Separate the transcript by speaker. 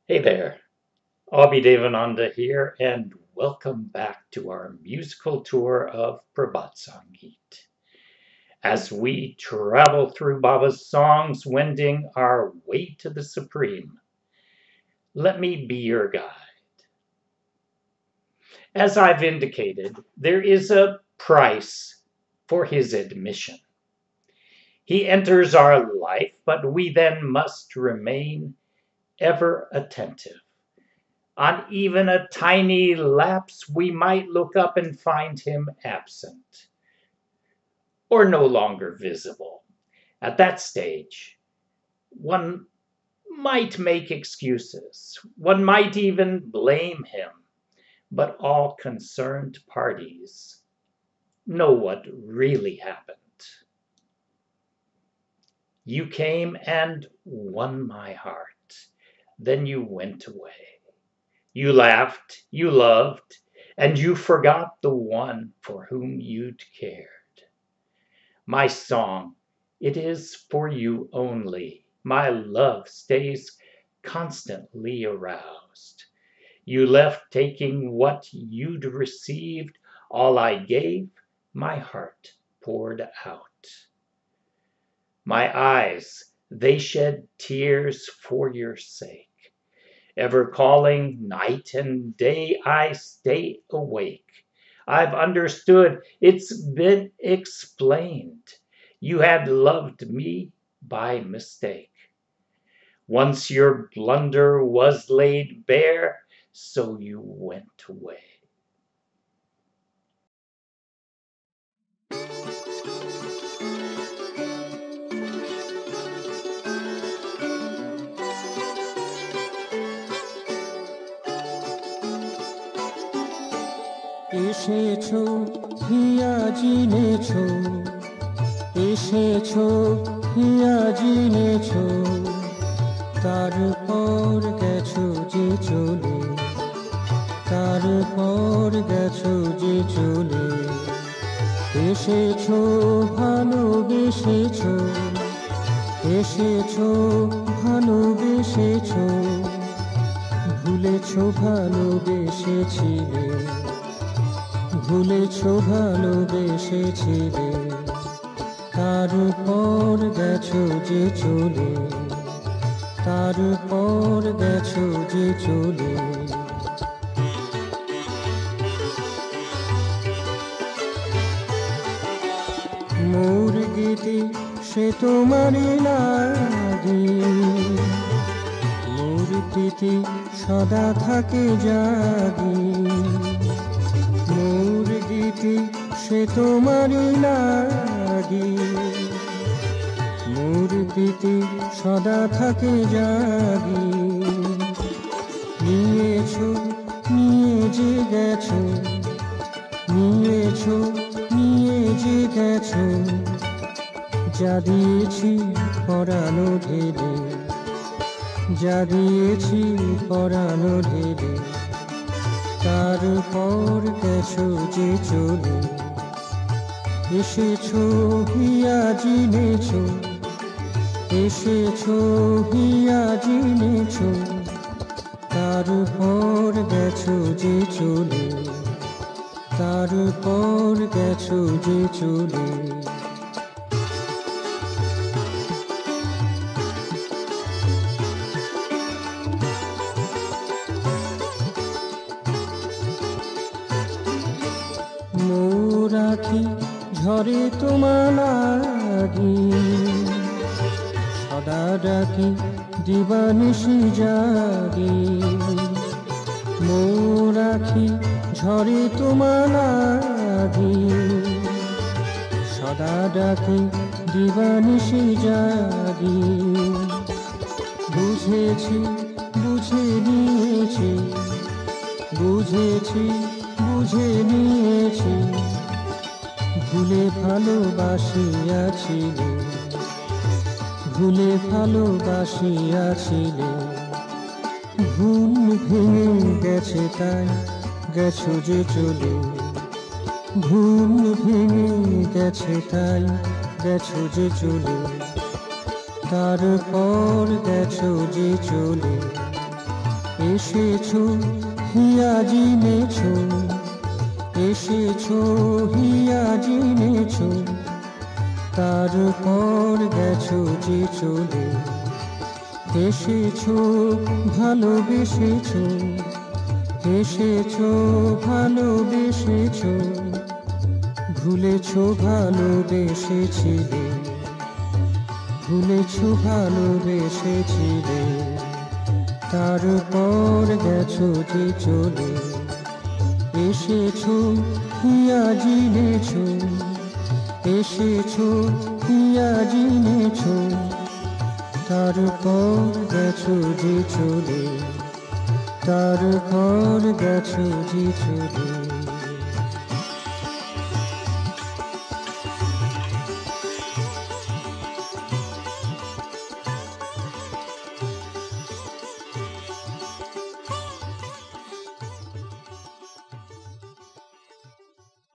Speaker 1: Hey there, Abhi Devananda here, and welcome back to our musical tour of Prabhat Sangeet. As we travel through Baba's songs, wending our way to the Supreme, let me be your guide. As I've indicated, there is a price for his admission. He enters our life, but we then must remain ever attentive. On even a tiny lapse, we might look up and find him absent or no longer visible. At that stage, one might make excuses. One might even blame him. But all concerned parties know what really happened. You came and won my heart. Then you went away. You laughed, you loved, and you forgot the one for whom you'd cared. My song, it is for you only. My love stays constantly aroused. You left taking what you'd received. All I gave, my heart poured out. My eyes, they shed tears for your sake. Ever calling night and day, I stay awake. I've understood, it's been explained. You had loved me by mistake. Once your blunder was laid bare, so you went away.
Speaker 2: এসেছো হিয়া জিনেছো এসেছো হিয়া জিনেছো তারপর গেছো যে চলে তারপর গেছো যে চলে এসেছো ভালোবেসেছো এসেছো ভালোবেসেছো ভুলেছো ভালোবেসেছিলে ভুলেছো ভালোবেসেছিলে তারপর গেছো যে চলে তারপর গেছো যে চলে মোর গীতি সে তোমারই লাগি মোর প্রীতি সদা থাকে জাগি মোর গীতি সে তোমারই লাগি মোর প্রীতি সদা থাকে জাগি নিয়েছো নিয়ে যে গেছো নিয়েছো নিয়ে যে গেছো যা দিয়েছি পরানো ঢেলে যা দিয়েছি পরানো ঢেলে তারপর গেছো যে চলে এসেছো হিয়া জিনেছো এসেছো হিয়া জিনেছো তারপর গেছো যে চলে তারপর গেছো যে চলে মোরাখি ঝরে তোমার লাগি সদা ডাকি দিবানিশি জাগি মোরাখি ঝরে তোমার লাগি সদা ডাকি দিবানিশি জাগি বুঝেছি বুঝে নিয়েছি বুঝেছি বুঝে নিয়েছি ভুলে ভালোবাসিয়াছিলে ভুলে ভালোবাসিয়াছিলে ঘুম ভেঙে গেছে তাই গেছো যে চলে ঘুম ভেঙে গেছে তাই গেছো যে চলে তারপর গেছো যে চলে এসেছো হিয়া জিনেছো, এসেছো হিয়া জিনেছো, তারপর গেছো যে চলে। এসেছো ভালোবেসেছো, এসেছো ভালোবেসেছো, ভুলেছো ভালোবেসেছিলে, ভুলেছো ভালোবেসেছিলে, তারপর গেছো যে চলে। এসেছো হিয়া জিনেছো, এসেছো হিয়া জিনেছো, তারপর গেছো যে চলে, তারপর গেছো যে চলে।